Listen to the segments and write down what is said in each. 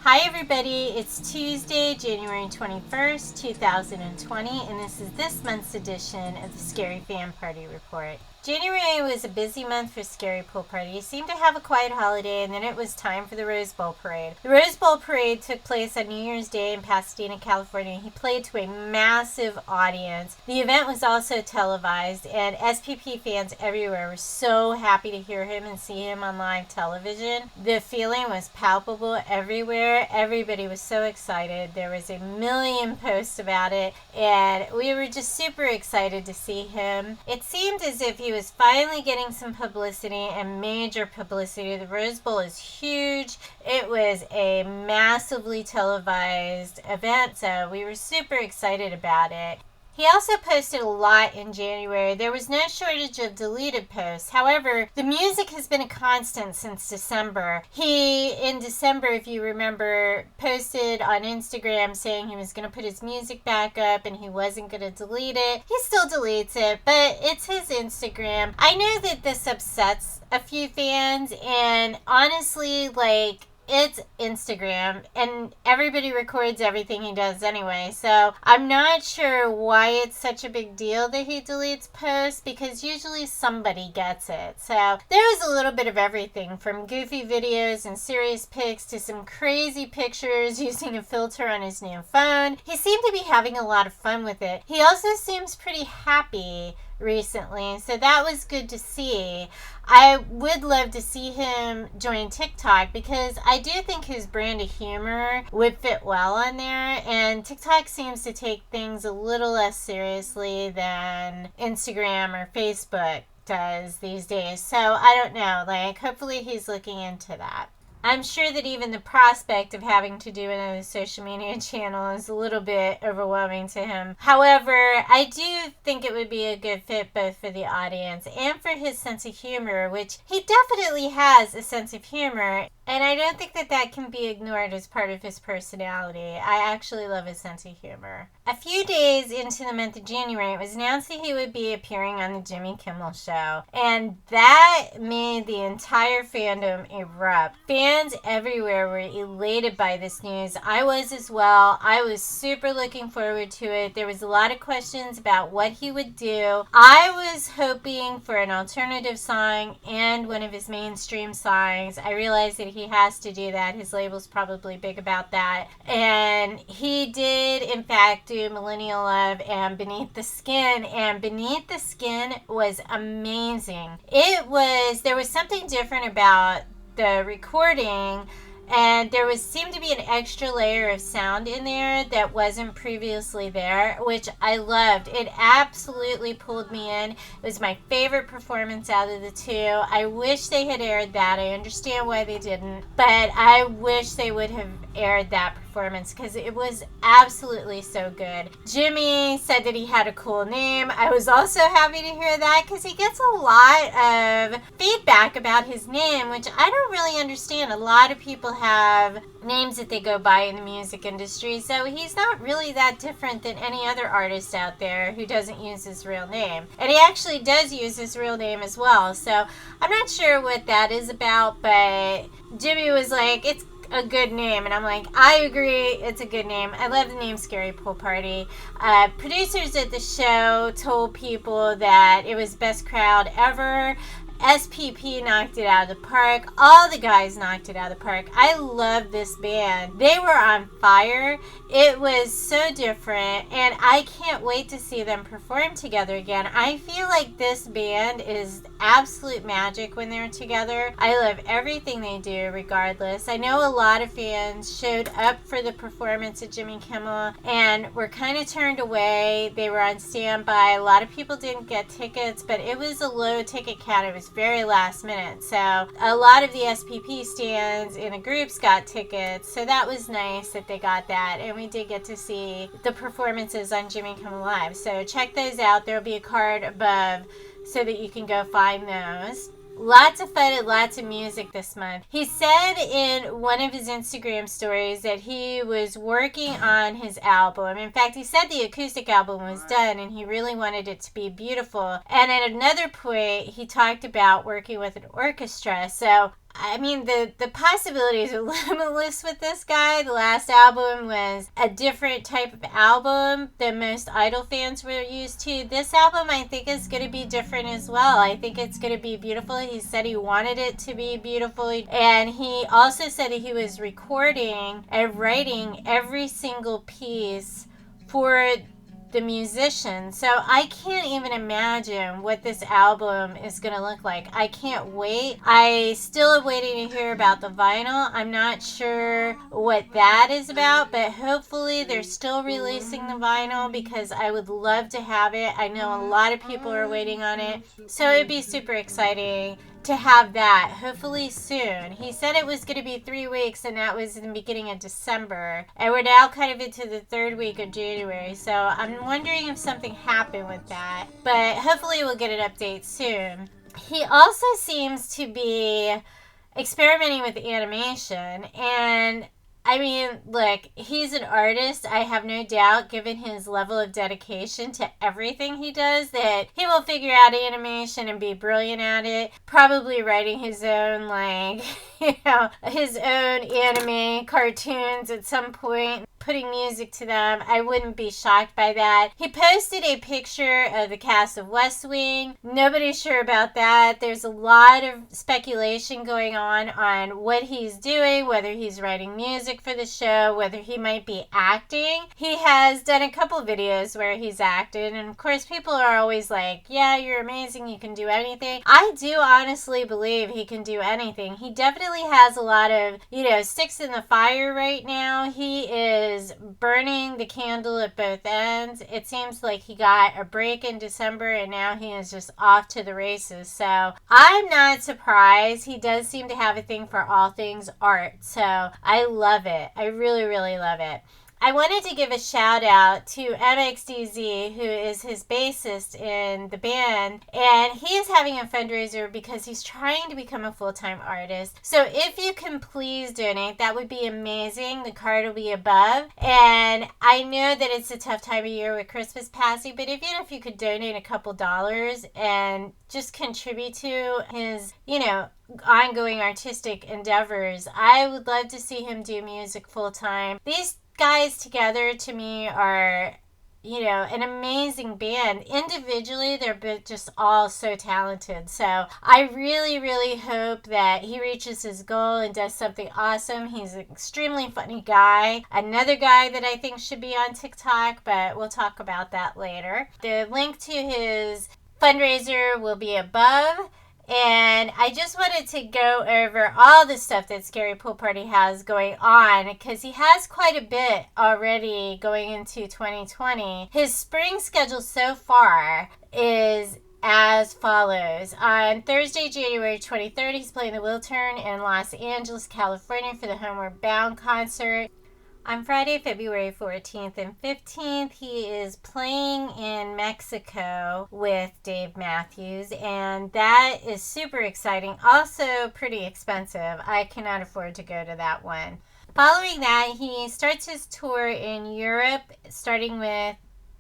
Hi everybody, it's Tuesday, January 21st, 2020, and this is this month's edition of the Scary Fan Party Report. January was a busy month for Scary Pool Party. You seemed to have a quiet holiday, and then it was time for the Rose Bowl Parade. The Rose Bowl Parade took place on New Year's Day in Pasadena, California. He played to a massive audience. The event was also televised, and SPP fans everywhere were so happy to hear him and see him on live television. The feeling was palpable everywhere. Everybody was so excited. There was a million posts about it, and we were just super excited to see him. It seemed as if he was finally getting some publicity, and major publicity. The Rose Bowl is huge. It was a massively televised event, so we were super excited about it. He also posted a lot in January. There was no shortage of deleted posts. However, the music has been a constant since December. He, in December, if you remember, posted on Instagram saying he was going to put his music back up and he wasn't going to delete it. He still deletes it, but it's his Instagram. I know that this upsets a few fans, and honestly, it's Instagram, and everybody records everything he does anyway, so I'm not sure why it's such a big deal that he deletes posts, because usually somebody gets it. So there was a little bit of everything, from goofy videos and serious pics to some crazy pictures using a filter on his new phone. He seemed to be having a lot of fun with it. He also seems pretty happy recently, so that was good to see. I would love to see him join TikTok, because I do think his brand of humor would fit well on there, and TikTok seems to take things a little less seriously than Instagram or Facebook does these days. So I don't know, hopefully he's looking into that. I'm sure that even the prospect of having to do another social media channel is a little bit overwhelming to him. However, I do think it would be a good fit both for the audience and for his sense of humor, which he definitely has a sense of humor, and I don't think that that can be ignored as part of his personality. I actually love his sense of humor. A few days into the month of January, it was announced that he would be appearing on the Jimmy Kimmel show, and that made the entire fandom erupt. Fans everywhere were elated by this news. I was as well. I was super looking forward to it. There was a lot of questions about what he would do. I was hoping for an alternative song and one of his mainstream songs. I realized that he has to do that. His label's probably big about that. And he did, in fact, do Millennial Love and Beneath the Skin. And Beneath the Skin was amazing. There was something different about the recording, and there seemed to be an extra layer of sound in there that wasn't previously there, which I loved. It absolutely pulled me in. It was my favorite performance out of the two. I wish they had aired that. I understand why they didn't, but I wish they would have aired that performance, because it was absolutely so good. Jimmy said that he had a cool name. I was also happy to hear that, because he gets a lot of feedback about his name, which I don't really understand. A lot of people have names that they go by in the music industry, so he's not really that different than any other artist out there who doesn't use his real name. And he actually does use his real name as well, so I'm not sure what that is about, but Jimmy was like, it's a good name, and I'm like, I agree, it's a good name. I love the name Scary Pool Party. Producers at the show told people that it was best crowd ever. SPP knocked it out of the park. All the guys knocked it out of the park. I love this band. They were on fire. It was so different, and I can't wait to see them perform together again. I feel like this band is absolute magic when they're together. I love everything they do regardless. I know a lot of fans showed up for the performance at Jimmy Kimmel and were kind of turned away. They were on standby. A lot of people didn't get tickets, but it was a low ticket count. It was very last minute, so a lot of the SPP stands in the groups got tickets, so that was nice that they got that, and we did get to see the performances on Jimmy Kimmel Live, so check those out. There'll be a card above so that you can go find those. Lots of fun and lots of music this month. He said in one of his Instagram stories that he was working on his album. In fact, he said the acoustic album was done and he really wanted it to be beautiful. And at another point, he talked about working with an orchestra. So I mean, the possibilities are limitless with this guy. The last album was a different type of album than most Idol fans were used to. This album, I think, is going to be different as well. I think it's going to be beautiful. He said he wanted it to be beautiful. And he also said that he was recording and writing every single piece for the musician. So I can't even imagine what this album is going to look like. I can't wait. I still am waiting to hear about the vinyl. I'm not sure what that is about, but hopefully they're still releasing the vinyl because I would love to have it. I know a lot of people are waiting on it. So it'd be super exciting to have that, hopefully soon. He said it was going to be 3 weeks, and that was in the beginning of December. And we're now kind of into the third week of January, so I'm wondering if something happened with that. But hopefully we'll get an update soon. He also seems to be experimenting with animation, and I mean, look, he's an artist. I have no doubt, given his level of dedication to everything he does, that he will figure out animation and be brilliant at it. Probably writing his own, his own anime cartoons at some point, putting music to them. I wouldn't be shocked by that. He posted a picture of the cast of West Wing. Nobody's sure about that. There's a lot of speculation going on what he's doing, whether he's writing music for the show, whether he might be acting. He has done a couple videos where he's acted, and of course people are always like, yeah, you're amazing, you can do anything. I do honestly believe he can do anything. He definitely has a lot of, sticks in the fire right now. He is burning the candle at both ends. It seems like he got a break in December and now he is just off to the races. So I'm not surprised. He does seem to have a thing for all things art. So I love it. I really, really love it. I wanted to give a shout out to MXDZ, who is his bassist in the band, and he is having a fundraiser because he's trying to become a full-time artist. So if you can please donate, that would be amazing. The card will be above. And I know that it's a tough time of year with Christmas passing, but even if you could donate a couple dollars and just contribute to his, ongoing artistic endeavors, I would love to see him do music full-time. These guys together to me are, an amazing band. Individually, they're just all so talented. So I really, really hope that he reaches his goal and does something awesome. He's an extremely funny guy. Another guy that I think should be on TikTok, but we'll talk about that later. The link to his fundraiser will be above. And I just wanted to go over all the stuff that Scary Pool Party has going on because he has quite a bit already going into 2020. His spring schedule so far is as follows. On Thursday, January 23rd, he's playing the Wiltern in Los Angeles, California for the Homeward Bound concert. On Friday, February 14th and 15th, he is playing in Mexico with Dave Matthews, and that is super exciting. Also pretty expensive. I cannot afford to go to that one. Following that, he starts his tour in Europe, starting with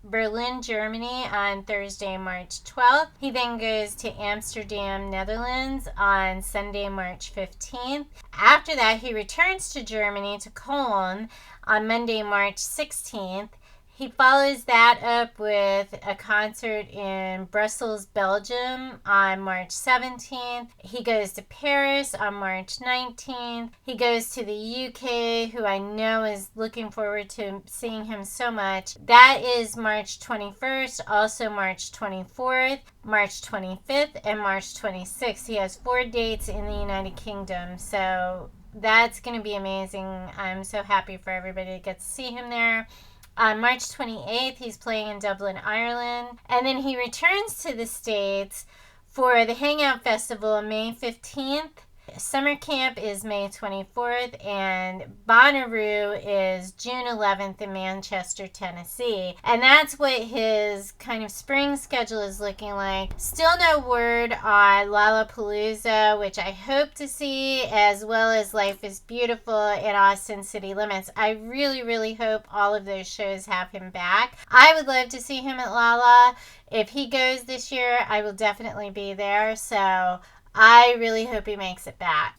Berlin, Germany on Thursday, March 12th. He then goes to Amsterdam, Netherlands on Sunday, March 15th. After that, he returns to Germany, to Cologne on Monday, March 16th. He follows that up with a concert in Brussels, Belgium on March 17th. He goes to Paris on March 19th. He goes to the UK, who I know is looking forward to seeing him so much. That is March 21st, also March 24th, March 25th, and March 26th. He has 4 dates in the United Kingdom, so that's going to be amazing. I'm so happy for everybody to get to see him there. On March 28th, he's playing in Dublin, Ireland. And then he returns to the States for the Hangout Festival on May 15th. Summer Camp is May 24th, and Bonnaroo is June 11th in Manchester, Tennessee. And that's what his kind of spring schedule is looking like. Still no word on Lollapalooza, which I hope to see, as well as Life is Beautiful and Austin City Limits. I really, really hope all of those shows have him back. I would love to see him at Lolla. If he goes this year, I will definitely be there. So I really hope he makes it back.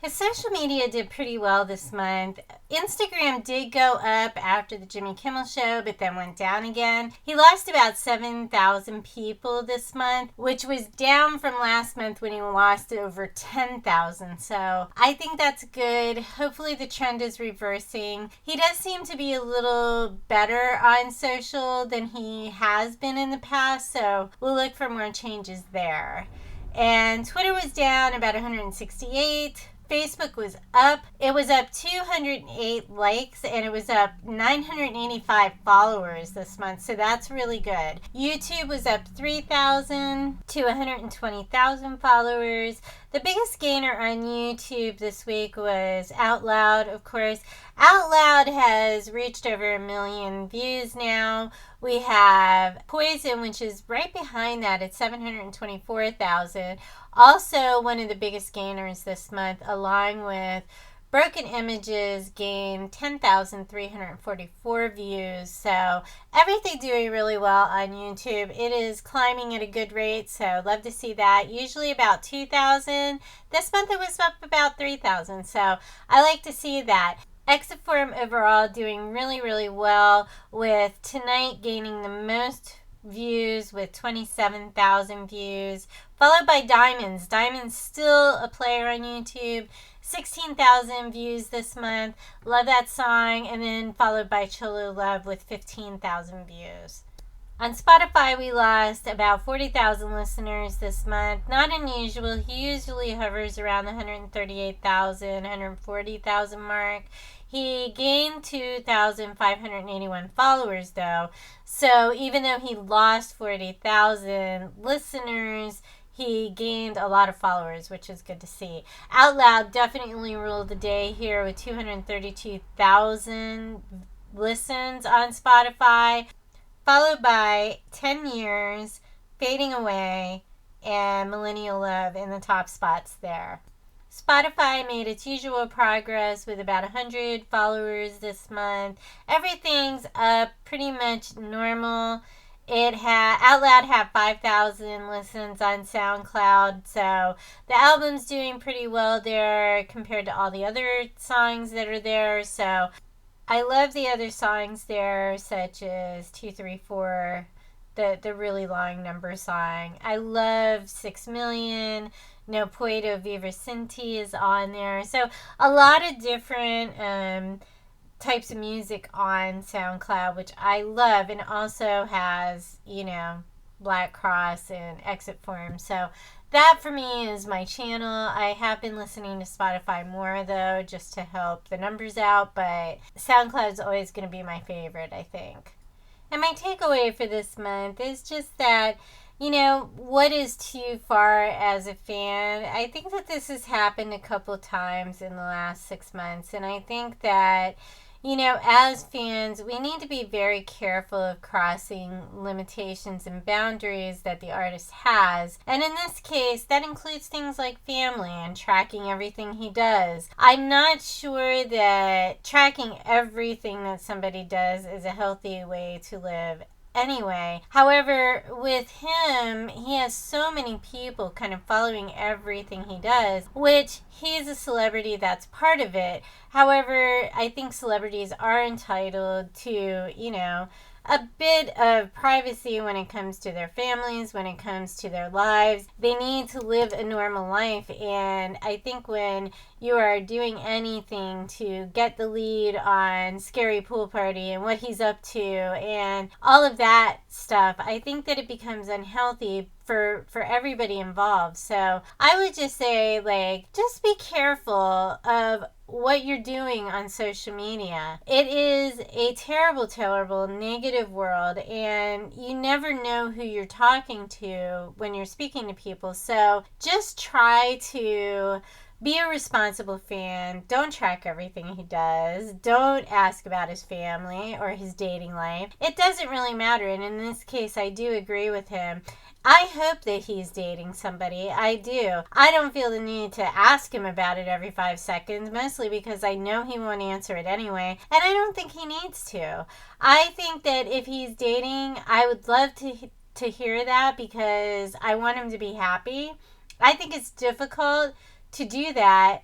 His social media did pretty well this month. Instagram did go up after the Jimmy Kimmel show, but then went down again. He lost about 7,000 people this month, which was down from last month when he lost over 10,000. So I think that's good. Hopefully the trend is reversing. He does seem to be a little better on social than he has been in the past, so we'll look for more changes there. And Twitter was down about 168. Facebook was up. It was up 208 likes, and it was up 985 followers this month, so that's really good. YouTube was up 3,000 to 120,000 followers. The biggest gainer on YouTube this week was Out Loud, of course. Out Loud has reached over 1 million views now. We have Poison, which is right behind that at 724,000. Also, one of the biggest gainers this month, along with Broken Images, gained 10,344 views. So everything doing really well on YouTube. It is climbing at a good rate, so love to see that. Usually about 2,000. This month it was up about 3,000, so I like to see that. Exit Forum overall doing really, really well, with tonight gaining the most views with 27,000 views, followed by Diamonds. Diamonds still a player on YouTube, 16,000 views this month. Love that song. And then followed by Cholo Love with 15,000 views. On Spotify, we lost about 40,000 listeners this month. Not unusual. He usually hovers around the 138,000, 140,000 mark. He gained 2,581 followers, though. So even though he lost 40,000 listeners, he gained a lot of followers, which is good to see. Out Loud definitely ruled the day here with 232,000 listens on Spotify, followed by 10 Years, Fading Away, and Millennial Love in the top spots there. Spotify made its usual progress with about 100 followers this month. Everything's up pretty much normal. Out Loud had 5,000 listens on SoundCloud, so the album's doing pretty well there compared to all the other songs that are there. So I love the other songs there, such as 234, the really long number song. I love 6 Million. No Puedo Vivir Sin Ti is on there. So a lot of different types of music on SoundCloud, which I love, and also has, Black Cross and Exit Forum. So that for me is my channel. I have been listening to Spotify more, though, just to help the numbers out, but SoundCloud is always going to be my favorite, I think. And my takeaway for this month is just that, what is too far as a fan? I think that this has happened a couple times in the last 6 months, and I think that, as fans, we need to be very careful of crossing limitations and boundaries that the artist has. And in this case, that includes things like family and tracking everything he does. I'm not sure that tracking everything that somebody does is a healthy way to live anyway. However, with him, he has so many people kind of following everything he does, which he's a celebrity, that's part of it. However, I think celebrities are entitled to, a bit of privacy when it comes to their families, when it comes to their lives. They need to live a normal life, and I think when you are doing anything to get the lead on Scary Pool Party and what he's up to and all of that stuff, I think that it becomes unhealthy for everybody involved. So I would just say, just be careful of what you're doing on social media. It is a terrible, terrible, negative world, and you never know who you're talking to when you're speaking to people. So just try to be a responsible fan. Don't track everything he does. Don't ask about his family or his dating life. It doesn't really matter, and in this case, I do agree with him. I hope that he's dating somebody. I do. I don't feel the need to ask him about it every 5 seconds, mostly because I know he won't answer it anyway, and I don't think he needs to. I think that if he's dating, I would love to hear that, because I want him to be happy. I think it's difficult to do that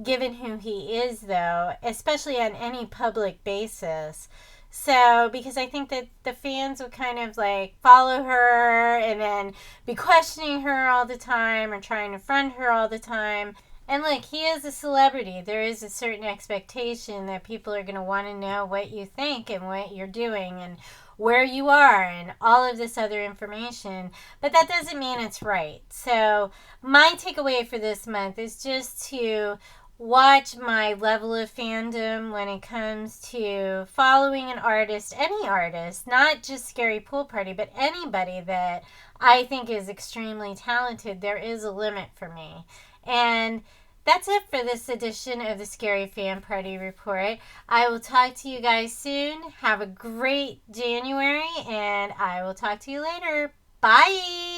given who he is, though, especially on any public basis. So, because I think that the fans would kind of like follow her and then be questioning her all the time or trying to friend her all the time. And look, he is a celebrity. There is a certain expectation that people are going to want to know what you think and what you're doing and where you are and all of this other information. But that doesn't mean it's right. So, my takeaway for this month is just to watch my level of fandom when it comes to following an artist, any artist, not just Scary Pool Party, but anybody that I think is extremely talented. There is a limit for me. And that's it for this edition of the Scary Fan Party Report. I will talk to you guys soon. Have a great January, and I will talk to you later. Bye!